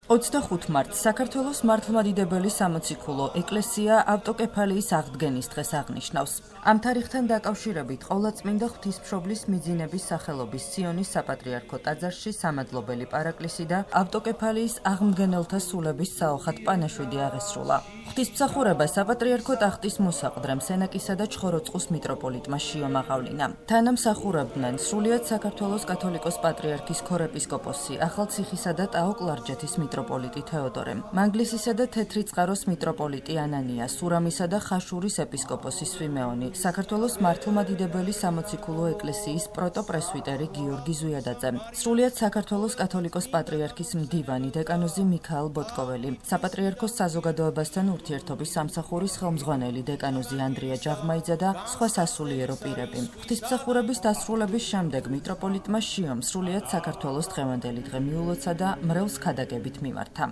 25 მარტს საქართველოს მართლმადიდებელი სამოციქულო ეკლესია ავტოკეფალიის აღდგენის დღეს აღნიშნავს. ამ თარიღთან დაკავშირებით ყოვლადწმინდა ღვთისმშობლის მიძინების სახელობის სიონის საპატრიარქო ტაძარში სამადლობელი პარაკლისი და ავტოკეფალიის აღმდგენელთა სულების საოხად პანაშვიდი აღესრულა. ღვთისმსახურება საპატრიარქო ტახტის მოსაყდრემ სენაკისა და ჩხოროწყუს მიტროპოლიტმა შიომაღავლინა. თანამსახურებდნენ სრულიად საქართველოს კათოლიკოს პატრიარქის ქორეპისკოპოსი, ახალციხისა და ტაო-კლარჯეთის მიტროპოლიტი თეოდორე, მანგლისისა და თეთრი წყაროს მიტროპოლიტი ანანია, სურამისა და ხაშურის ეპისკოპოსი სვიმეონი, საქართველოს მართლმადიდებელი სამოციქულო ეკლესიის პროტოპრესვიტერი გიორგი ზვიადაძე, სრულიად საქართველოს კათოლიკოს პატრიარქის მდივანი დეკანოზი მიქაელ ბოტკოველი, საპატრიარქოს საზოგადოებასთან ურთიერთობის სამსახურის ხელმძღვანელი დეკანოზი ანდრია ჯაღმაიძე და სხვა სასულიერო პირები. ღვთისმსახურების დასრულების შემდეგ მიტროპოლიტმა შიომ სრულიად საქართველოს დღევანდელი დღე მიულოცა და მრევლს ქადაგებით მიმართა.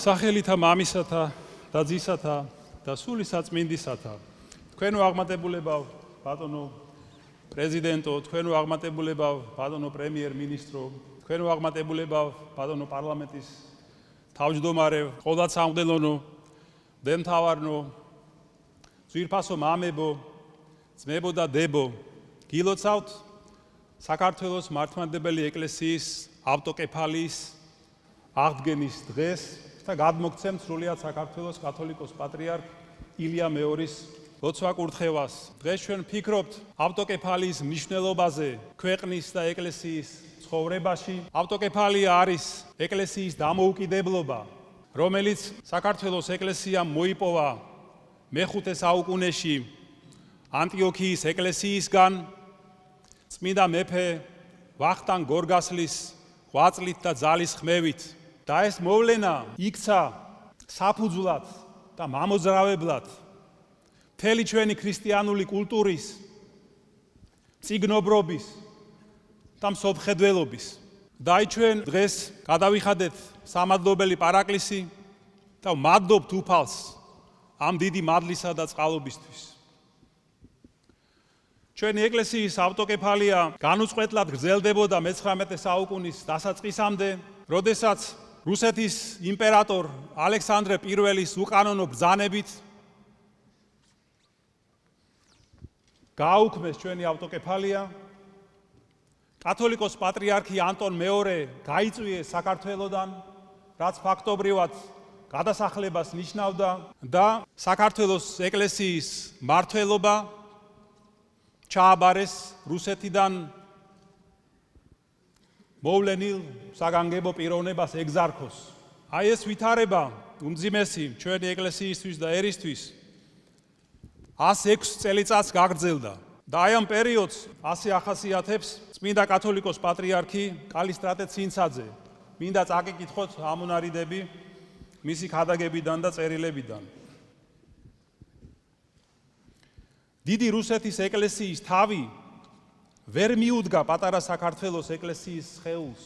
სახელითა მამისათა და ძისათა და სული საწმინდისათა, თქვენო აღმატებულებავ ბატონო პრეზიდენტო, თქვენო აღმატებულებავ ბატონო პრემიერ-მინისტრო, თქვენო აღმატებულებავ ბატონო პარლამენტის თავმჯდომარე, ყოვლად სამღვდელონო, დემთავარნო, ძვირფასო მამებო, ძმებო და დებო, გილოცავთ საქართველოს მართლმადიდებელი ეკლესიის ავტოკეფალიის აღდგენის დღეს და გადმოგცემთ სრულიად საქართველოს კათოლიკოს პატრიარქ ილია მეორის ლოცვა-კურთხევას. დღეს ჩვენ ვფიქრობთ ავტოკეფალიის მნიშვნელობაზე ქვეყნის და ეკლესიის ცხოვრებაში. ავტოკეფალია არის ეკლესიის დამოუკიდებლობა, რომელიც საქართველოს ეკლესიამ მოიპოვა მე-5 საუკუნეში ანტიოქიის ეკლესიისგან წმინდა მეფე ვახტანგ გორგასლის ღვაწლით და ძალის ხმევით. და ეს მოვლენა იქცა საფუძვლად და მამოძრავებლად მთელი ჩვენი ქრისტიანული კულტურის, წიგნობრობის და მსოფლმხედველობის. და აი ჩვენ დღეს გადავიხადეთ სამადლობელი პარაკლისი და ვმადლობთ უფალს ამ დიდი მადლისა და წყალობისთვის. ჩვენი ეკლესიის ავტოკეფალია განუწყვეტლად გრძელდებოდა მე-19 საუკუნის დასაწყისამდე, როდესაც რუსეთის იმპერატორ ალექსანდრე პირველის უკანონო ბრძანებით გააუქმეს ჩვენი ავტოკეფალია. კათოლიკოს პატრიარქი ანტონ მეორე გაიწვიეს საქართველოდან, რაც ფაქტობრივად გადასახლებას ნიშნავდა და საქართველოს ეკლესიის მმართველობა ჩააბარეს რუსეთიდან მოვლენილ საგანგებო პიროვნებას ეგზარქოს. აი ეს ვითარება უმძიმესი ჩვენი ეკლესიისთვის და ერისთვის 106 წელიწადს გაგრძელდა. და აი ამ პერიოდს ასე ახასიათებს წმინდა კათოლიკოს პატრიარქი კალისტრატე ცინცაძე. მინდა წაკითხოთ ამონარიდები მისი ქადაგებიდან და წერილებიდან. დიდი რუსეთის ეკლესიის თავი ვერ მიუდგა პატარა საქართველოს ეკლესიის სხეულს.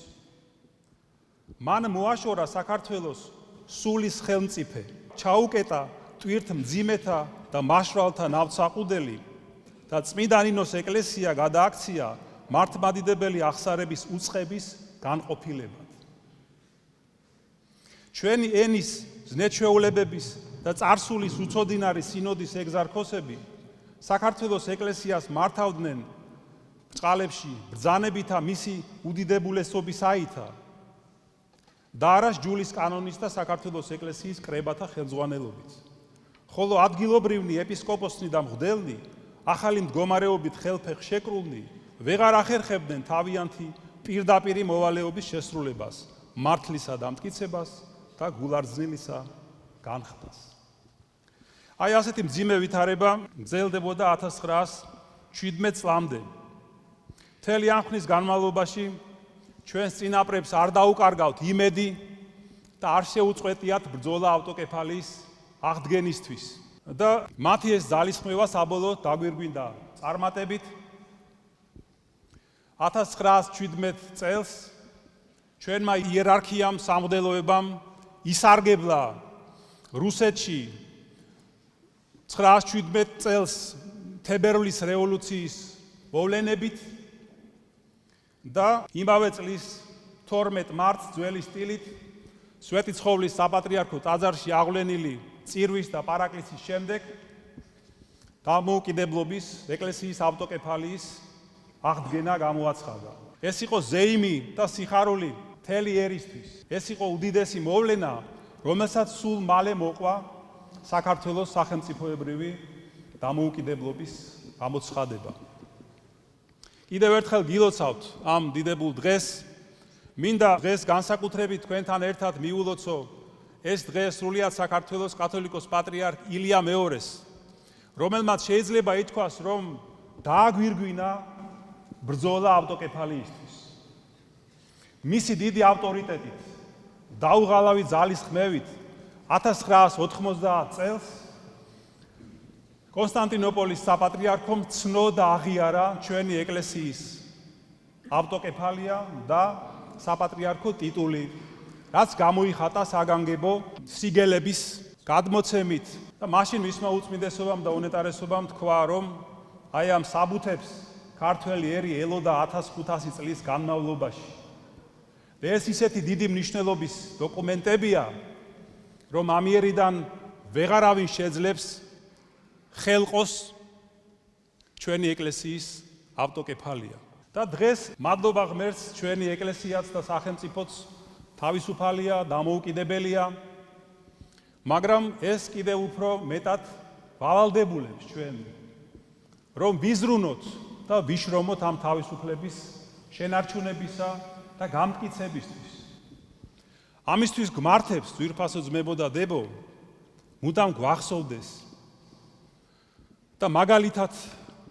მან მოაშორა საქართველოს სულის ხელმწიფე, ჩაუკეტა ტვირთმძიმეთა და მაშრალთა ნავთსაყუდელი და წმინდა ნინოს ეკლესია გადააქცია მართლმადიდებელი აღსარების უწყების განყოფილებად. ჩვენი ენის ზნეჩვეულებების და წარსულის უცოდინარი სინოდის ეგზარქოსები საქართველოს ეკლესიას მართავდნენ ბრწყალებში ბრძანებითა მისი უდიდებულესობის აითა და არა ჯულის კანონის და საქართველოს ეკლესიის კრებათა ხელმძღვანელობით. ხოლო ადგილობრივნი ეპისკოპოსნი და მღვდელნი ახალი მდგომარეობით ხელფეხ შეკრულნი ვეღარ ახერხებდნენ თავიანთი პირდაპირი მოვალეობის შესრულებას, მართლისა დამტკიცებას და გულარძნილისა განხდას. აი ასეთი მძიმე ვითარება გრძელდებოდა 1917 წლამდე. მთელი ამ ხნის განმავლობაში ჩვენს წინაპრებს არ დაუკარგავთ იმედი და არ შეუწყვეტიათ ბრძოლა ავტოკეფალიის აღდგენისთვის. და მათი ეს ძალისხმევა საბოლოოდ დაგვირგვინდა წარმატებით. 1917 წელს ჩვენმა იერარქიამ, სამღვდელოებამ ისარგებლა რუსეთში 1917 წელს თებერვლის რევოლუციის მოვლენებით და იმავე წლის 12 მარტს ძველი სტილით სვეტიცხოვლის საპატრიარქო ტაძარში აღვლენილი წირვის და პარაკლისის შემდეგ დამოუკიდებლობის ეკლესიის ავტოკეფალიის აღდგენა გამოაცხადა. ეს იყო ზეიმი და სიხარული მთელი ერისთვის. ეს იყო უდიდესი მოვლენა, რომელსაც სულ მალე მოყვა საქართველოს სახელმწიფოებრივი დამოუკიდებლობის გამოცხადება. კიდევ ერთხელ გილოცავთ ამ დიდებულ დღეს. მინდა დღეს განსაკუთრებით თქვენთან ერთად მიულოცო ეს დღე სრულიად საქართველოს კათოლიკოს პატრიარქ ილია მეორეს, რომელმაც შეიძლება ითქვას, რომ დააგვირგვინა ბრძოლა ავტოკეფალიისთვის. მისი დიდი ავტორიტეტით, დაუღალავი ძალის ხმევით 1990 წელს კონსტანტინოპოლის საპატრიარქომ ცნო და აღიარა ჩვენი ეკლესიის ავტოკეფალია და საპატრიარქო ტიტული, რაც გამოიხატა საგანგებო სიგელების გადმოცემით და მაშინ მისმა უწმინდესობამ და უნეტარესობამ თქვა, რომ აი ამ საბუთებს ქართველი ერი ელოდა 1500 წლის განმავლობაში. ეს ისეთი დიდი მნიშვნელობის დოკუმენტებია, რომ ამიერიდან ვეღარავინ შეძლებს ხელყოს ჩვენი ეკლესიის ავტოკეფალია. და დღეს მადლობა ღმერთს ჩვენი ეკლესიაც და სახელმწიფოც თავისუფალია, დამოუკიდებელია, მაგრამ ეს კიდევ უფრო მეტად ვალდებულებს ჩვენ, რომ ვიზრუნოთ და ვიშრომოთ ამ თავისუფლების შენარჩუნებისა და გამტკიცებისთვის. ამისთვის გმართებს ძვირფასო ძმებო და დებო, მუდამ გვახსოვდეს და მაგალითად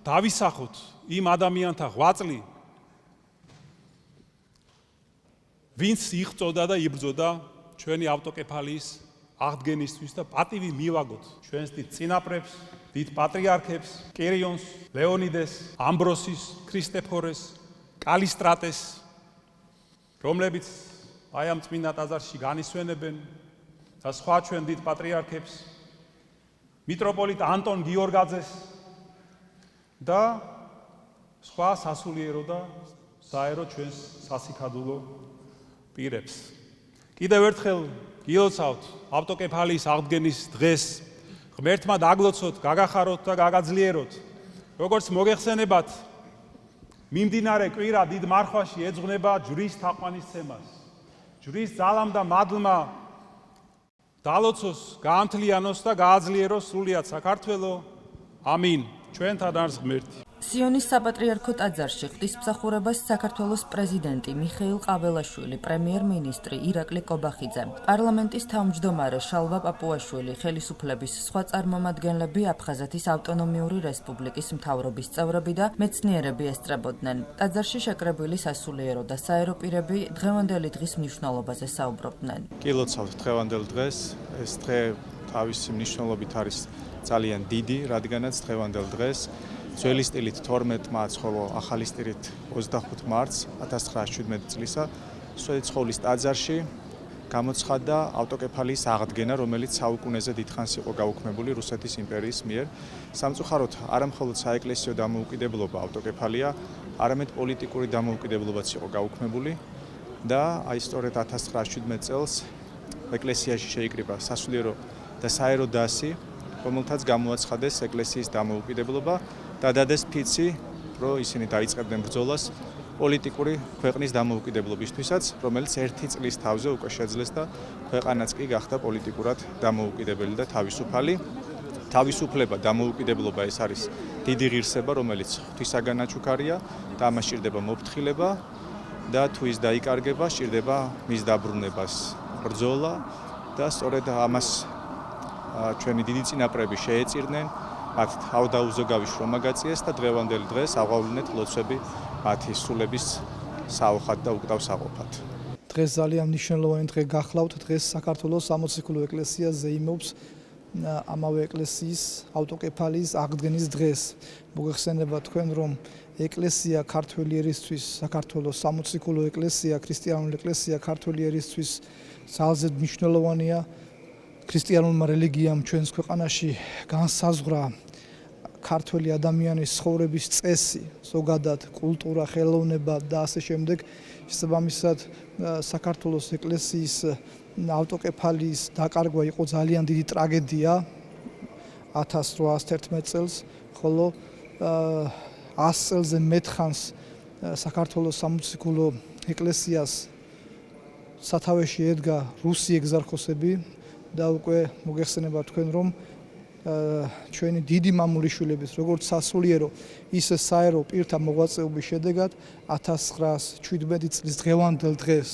დავისახოთ იმ ადამიანთა ღვაწლი, ვინც იღწოდა და იბრძოდა ჩვენი ავტოკეფალიის აღდგენისთვის და პატივი მივაგოთ ჩვენს დიდ წინაპრებს, დიდ პატრიარქებს, კირიონს, ლეონიდეს, ამბროსის, ქრისტეფორეს, კალისტრატეს, რომლებიც აი ამ წმინდა ტაძარში განისვენებენ და სხვა ჩვენ დიდ პატრიარქებს, მიტროპოლიტ ანტონ გიორგაძეს და სხვა სასულიერო და საერო ჩვენს სასიქადულო პირებს. კიდევ ერთხელ გილოცავთ ავტოკეფალიის აღდგენის დღეს, ღმერთმა დაგლოცოთ, გაგახაროთ და გაგაძლიეროთ. როგორც მოგეხსენებათ, მიმდინარე კვირა დიდ მარხვაში ეძღვნება ჯვრის თაყვანისცემას. ჯვრის ძალამ და მადლმა დალოცოს, გაამთლიანოს და გააძლიეროს სრულიად საქართველო. ამინ. ჩვენთან არის ღმერთი. სიონის საპატრიარქო ტაძარში ღვთისმსახურებას საქართველოს პრეზიდენტი მიხეილ ყაველაშვილი, პრემიერ-მინისტრი ირაკლი კობახიძე, პარლამენტის თავმჯდომარე შალვა პაპუაშვილი, ხელისუფლების სხვა წარმომადგენლები, აფხაზეთის ავტონომიური რესპუბლიკის მთავრობის წევრები და მეცნიერები ესწრებოდნენ. ტაძარში შეკრებილი სასულიერო და საერო პირები დღევანდელი დღის მნიშვნელობაზე საუბრობდნენ. გილოცავთ დღევანდელ დღეს. ეს დღე თავისი მნიშვნელობით არის ძალიან დიდი, რადგანაც დღევანდელ დღეს ძველი სტილით 12 მარტს, ხოლო ახალი სტილით 25 მარტს 1917 წლისა სვეტიცხოვლის ტაძარში გამოცხადა ავტოკეფალიის აღდგენა, რომელიც საუკუნეზე დიდხანს იყო გაუქმებული რუსეთის იმპერიის მიერ. სამწუხაროდ არა მხოლოდ საეკლესიო დამოუკიდებლობა ავტოკეფალია, არამედ პოლიტიკური დამოუკიდებლობაც იყო გაუქმებული და აი სწორედ 1917 წელს ეკლესიაში შეიკრიბა სასულიერო და საერო დასი, რომელთაც გამოაცხადეს ეკლესიის დამოუკიდებლობა და დადეს ფიცი, რომ ისინი დაიწყებდნენ ბრძოლას პოლიტიკური ქვეყნის დამოუკიდებლობისთვისაც, რომელიც 1 წლის თავზე უკვე შეძლეს და ქვეყანაც კი გახდა პოლიტიკურად დამოუკიდებელი და თავისუფალი. თავისუფლება, დამოუკიდებლობა ეს არის დიდი ღირსება, რომელიც ღვთისაგან აჩუქარია და ამას სჭირდება მოფრთხილება და თუ ის დაიკარგება, სჭირდება მის დაბრუნებას ბრძოლა და სწორედ ამას ჩვენი დიდი წინაპრები შეეწირნენ, მათ თავდაუზოგავი შრომა გაწიეს და დღევანდელ დღეს აღვავლინეთ ლოცვები მათი სულების საოხად და უკდავსაყოფად. დღეს ძალიან მნიშვნელოვანი დღე გახლავთ. დღეს საქართველოს სამოციქულო ეკლესია ზეიმობს ამავე ეკლესიის ავტოკეფალიის აღდგენის დღეს. მოგეხსენება თქვენ, რომ ეკლესია ქართველი ერისთვის, საქართველოს სამოციქულო ეკლესია, ქრისტიანული ეკლესია ქართველი ერისთვის ძალზე მნიშვნელოვანია. ქრისტიანულმა რელიგიამ ჩვენს ქვეყანაში განსაზღვრა ქართველი ადამიანის ცხოვრების წესი, ზოგადად კულტურა, ხელოვნება და ასე შემდეგ. შესაბამისად საქართველოს ეკლესიის ავტოკეფალიის დაკარგვა იყო ძალიან დიდი ტრაგედია 1811 წელს, ხოლო 100 წელზე მეტხანს საქართველოს სამოციქულო ეკლესიას სათავეში ედგა რუსი ეგზარქოსები და უკვე მოგეხსენება თქვენ რომ ჩვენი დიდი მამულიშვილების როგორც სასულიერო ისე საერო პირთა მოღვაწეობის შედეგად 1917 წლის დღევანდელ დღეს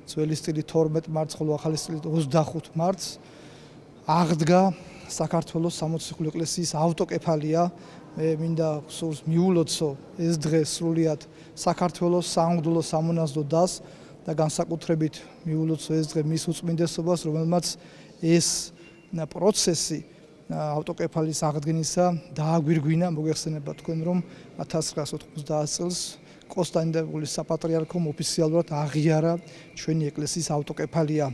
ძველი სტილი 12 მარტს ხოლო ახალი სტილი 25 მარტს აღდგა საქართველოს სამოციქულო ეკლესიის ავტოკეფალია. მე მინდა სულს მიულოცო ეს დღე სრულიად საქართველოს სამღვდელო სამონაზდო დას და განსაკუთრებით მიულოცო ეს დღე მის უწმინდესობას, რომელმაც ეს პროცესი ავტოკეფალიის აღდგენისა დააგვირგვინა. მოგეხსენება თქვენ რომ 1990 წელს კონსტანტინოპოლის საპატრიარქომ ოფიციალურად აღიარა ჩვენი ეკლესიის ავტოკეფალია.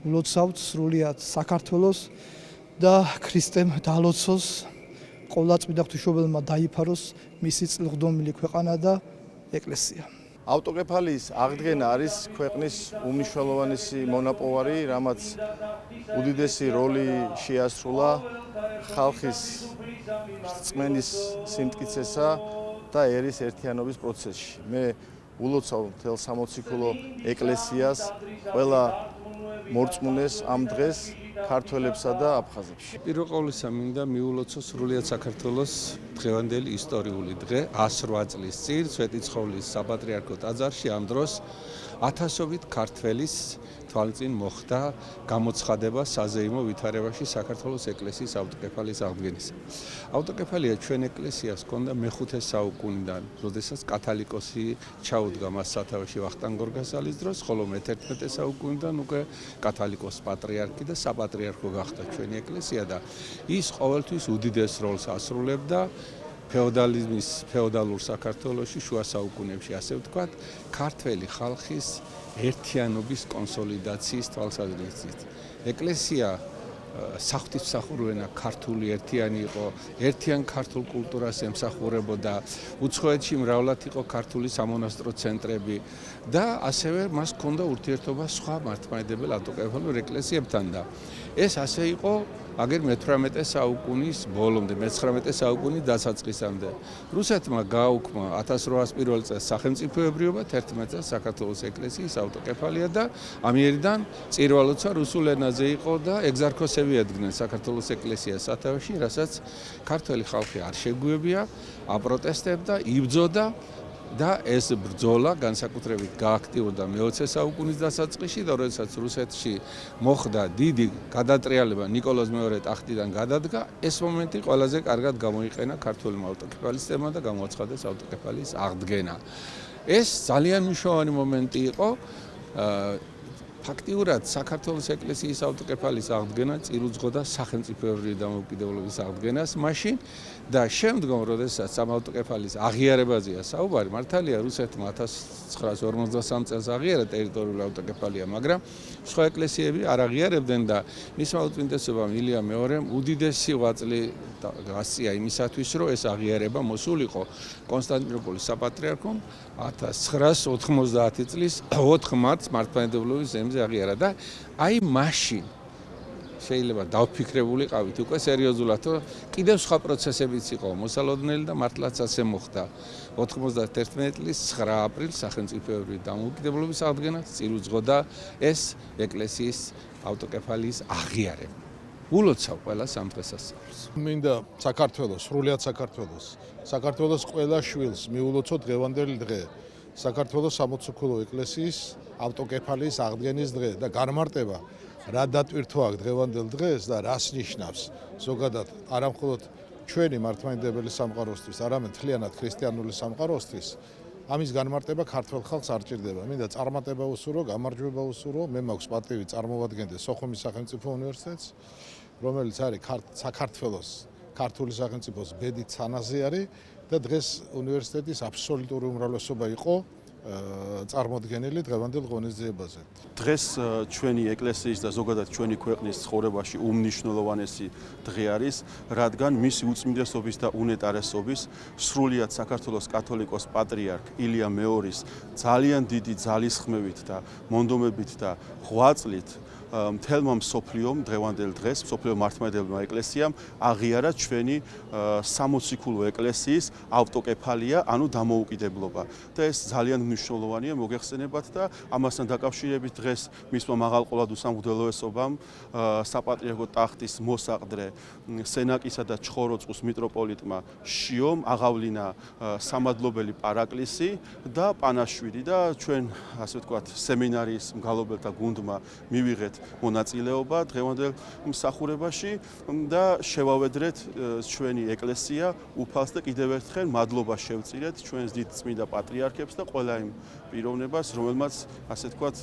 ულოცავთ სრულიად საქართველოს და ქრისტემ დალოცოს, ყოვლადწმიდა ღვთისმშობელმა დაიფაროს მისი წილღდომილი ქვეყანა და ეკლესია. ავტოკეფალიის აღდგენა არის ქვეყნის უმნიშვნელოვანესი მონაპოვარი, რამაც უდიდესი როლი შეასრულა ხალხის რწმენის სიმტკიცესა და ერის ერთიანობის პროცესში. მე ულოცავ მთელ სამოციქულო ეკლესიას, ყველა მორწმუნეს ამ დღეს ქართველებსა და აფხაზებში. პირველ ყოვლისა მინდა მიულოცო სრულიად საქართველოს დღევანდელი ისტორიული დღე 108 წლის წინ სვეტიცხოვლის საპატრიარქო ტაძარში ამ დროს ათასობით ქართველის თვალწინ მოხდა გამოცხადება საზეიმო ვითარებაში საქართველოს ეკლესიის ავტოკეფალიის აღდგენისა. ავტოკეფალია ჩვენ ეკლესიას ჰქონდა მე-5 საუკუნიდან, როდესაც კათალიკოსი ჩაუდგა მას სათავეში ვახტანგ გორგასალის დროს, ხოლო მე-11 საუკუნიდან უკვე კათალიკოს პატრიარქი და საპატრიარქო გახდა ჩვენი ეკლესია და ის ყოველთვის უდიდეს როლს ასრულებდა ფეოდალიზმის ფეოდალურ საქართველოში შუა საუკუნეებში, ასე ვთქვათ, ქართველი ხალხის ერთიანობის კონსოლიდაციის თვალსაზრისით. ეკლესია საღვთისმსახურენა ქართული ერთიანი იყო, ერთიან ქართულ კულტურას ემსახურებოდა, უცხოეთში მრავლად იყო ქართული სამონასტრო ცენტრები და ასევე მას ჰქონდა ურთიერთობა სხვა მართლმადიდებელ ავტოკეფალურ ეკლესიებთან და ეს ასე იყო აგერ მე-18 საუკუნის ბოლომდე, მე-19 საუკუნის დასაწყისამდე. რუსეთმა გააუქმა 1801 წელს სახელმწიფოებრიობა, 11 წელს საქართველოს ეკლესიის ავტოკეფალია და ამიერიდან წირვალოცა რუსულ ენაზე იყო და ეგზარქოსები ედგნენ საქართველოს ეკლესიას სათავეში, რასაც ქართველი ხალხი არ შეგვიებია, აპროტესტებდა, იბრძოდა და ეს ბრძოლა განსაკუთრებით გააქტიურდა მე-20 საუკუნის დასაწყისში და როდესაც რუსეთში მოხდა დიდი გადატრიალება, ნიკოლოზ მეორე ტახტიდან გადადგა, ეს მომენტი ყველაზე კარგად გამოიყენა ქართული ავტოკეფალისტებმა და გამოაცხადეს ავტოკეფალიის აღდგენა. ეს ძალიან მნიშვნელოვანი მომენტი იყო. ფაქტიურად საქართველოს ეკლესიის ავტოკეფალიის აღდგენა წილუძღოდა სახელმწიფოებრივი დამოუკიდებლობის აღდგენას მაშინ და შემდგომ, როდესაც ამ ავტოკეფალიის აღიარებაზეა საუბარი, მართალია რუსეთმა 1953 წელს აღიარა ტერიტორიული ავტოკეფალია, მაგრამ სხვა ეკლესიები არ აღიარებდნენ და მისმა უწმინდესობამ ილია მეორემ უდიდესი ღვაწლი გასწია იმისათვის, რომ ეს აღიარება მოსულიყო კონსტანტინოპოლის საპატრიარქომ 1990 წლის 4 მარტს მართლმადიდებლობის ზემზე აღიარა და აი მაშინ შეიძლება დავფიქრებულიყავით უკვე სერიოზულად, რომ კიდევ სხვა პროცესებიც იყო მოსალოდნელი და მართლაც ასე მოხდა. 91 წლის 9 აპრილს სახელმწიფოებრივი დამოუკიდებლობის აღდგენა წილუძღოდა ეს ეკლესიის ავტოკეფალიის აღიარება. ულოცავ ყველას ამ დღესასწაულს. მინდა საქართველოს, სრულიად საქართველოს ყველა შვილს მიულოცო დღევანდელი დღე. საქართველოს სამოციქულო ეკლესიის ავტოკეფალიის აღდგენის დღე და განმარტება რა დატვირთვა აქ დღევანდელ დღეს და რას ნიშნავს ზოგადად არა მხოლოდ ჩვენი მართლმადიდებელი სამყაროსთვის, არამედ მთლიანად ქრისტიანული სამყაროსთვის. ამის განმარტება ქართველ ხალხს არ ჭირდება. მინდა წარმატება უსურვო, გამარჯვება უსურვო. მე მაქვს პატივი წარმოვადგენდე სოხუმის სახელმწიფო უნივერსიტეტს, რომელიც არის საქართველოს ქართული სახელმწიფოს ბედით სანაზე არის და დღეს უნივერსიტეტის აბსოლუტური უმრავლესობა იყო წარმოდგენილი დღევანდელ ღონისძიებაზე. დღეს ჩვენი ეკლესიის და ზოგადად ჩვენი ქვეყნის ცხოვრებაში უმნიშვნელოვანესი დღე არის, რადგან მისი უწმინდესობის და უნეტარესობის სრულიად საქართველოს კათოლიკოს პატრიარქ ილია მეორის ძალიან დიდი ძალისხმევით და მონდომებით და ღვაწლით მთელმა მსოფლიომ დღევანდელ დღეს მსოფლიო მართლმადიდებელმა ეკლესიამ აღიარა ჩვენი სამოციქულო ეკლესიის ავტოკეფალია, ანუ დამოუკიდებლობა. და ეს ძალიან მნიშვნელოვანია, მოგეხსენებათ და ამასთან დაკავშირებით დღეს მისმა მაღალყოლად უსამღვდელოესობამ საპატრიარქო ტახტის მოსაყდრე სენაკისა და ჩხოროწყუს მიტროპოლიტმა შიომ აღავლინა სამადლობელი პარაკლისი და პანაშვიდი და ჩვენ ასე ვთქვათ სემინარიის მგალობელთა გუნდმა მივიღეთ მონაწილეობა დღევანდელ მსახურებაში და შევავედრეთ ჩვენი ეკლესია უფალს და კიდევ ერთხელ მადლობა შევწირეთ ჩვენს დიდ წმინდა პატრიარქებს და ყველა იმ პიროვნებას, რომელმაც ასე ვთქვათ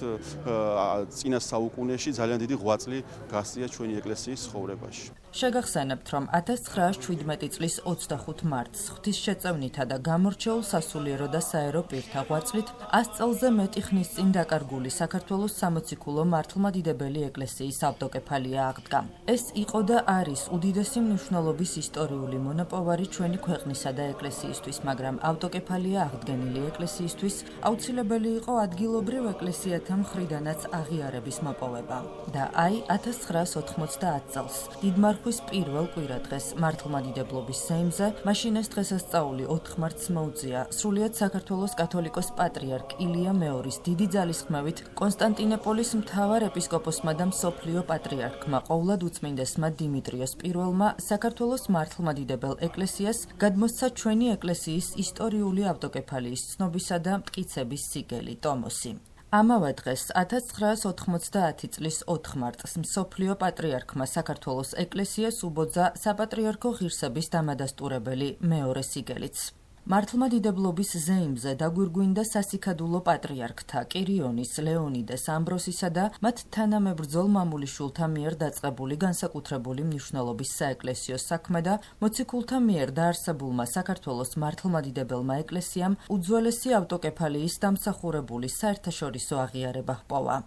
წინა საუკუნეში ძალიან დიდი ღვაწლი გასწია ჩვენი ეკლესიის ცხოვრებაში. შეგახსენებთ, რომ 1917 წლის 25 მარტს ღვთისშეწევნითა და გამორჩეულ სასულიერო და საერო პირთა ღვაწლით 100 წელზე მეტი ხნის წინ დაკარგული საქართველოს სამოციქულო მართლმადიდებელი ეკლესიის ავტოკეფალია აღდგა. ეს იყო და არის უდიდესი მნიშვნელობის ისტორიული მონაპოვარი ჩვენი ქვეყნისა და ეკლესიისთვის, მაგრამ ავტოკეფალია აღდგენილი ეკლესიისთვის აუცილებელი იყო ადგილობრივ ეკლესიათა მხრიდანაც აღიარების მოპოვება. და აი 1990 წელს დიდმარხვის პირველ კვირადღეს მართლმადიდებლობის ზეიმზე, მაშინ ეს დღესასწაული 4 მარტს მოუწია სრულიად საქართველოს კათოლიკოს პატრიარქ ილია მეორის დიდი ძალისხმევით კონსტანტინოპოლის მთავარ ეპისკოპოსმა და მსოფლიო პატრიარქმა ყოვლად უწმინდესმა დიმიტრიოს პირველმა საქართველოს მართლმადიდებელ ეკლესიას გადმოსცა ჩვენი ეკლესიის ისტორიული ავტოკეფალიის ცნობისა და მტკიცების სიგელი ტომოსი. ამავე დღეს 1990 წლის 4 მარტს მსოფლიო პატრიარქმა საქართველოს ეკლესიას უბოძა საპატრიარქო ღირსების დამადასტურებელი მეორე სიგელიც. მართლმადიდებლობის ზეიმზე დაგვირგვინდა სასიქადულო პატრიარქთა კირიონის, ლეონიდეს, ამბროსისა და მათ თანამებრძოლ მამულიშვილთა მიერ დაწყებული განსაკუთრებული მნიშვნელობის საეკლესიო საქმე და მოციქულთა მიერ დაარსებულმა საქართველოს მართლმადიდებელმა ეკლესიამ უძველესი ავტოკეფალიის დამსახურებული საერთაშორისო აღიარება ჰპოვა.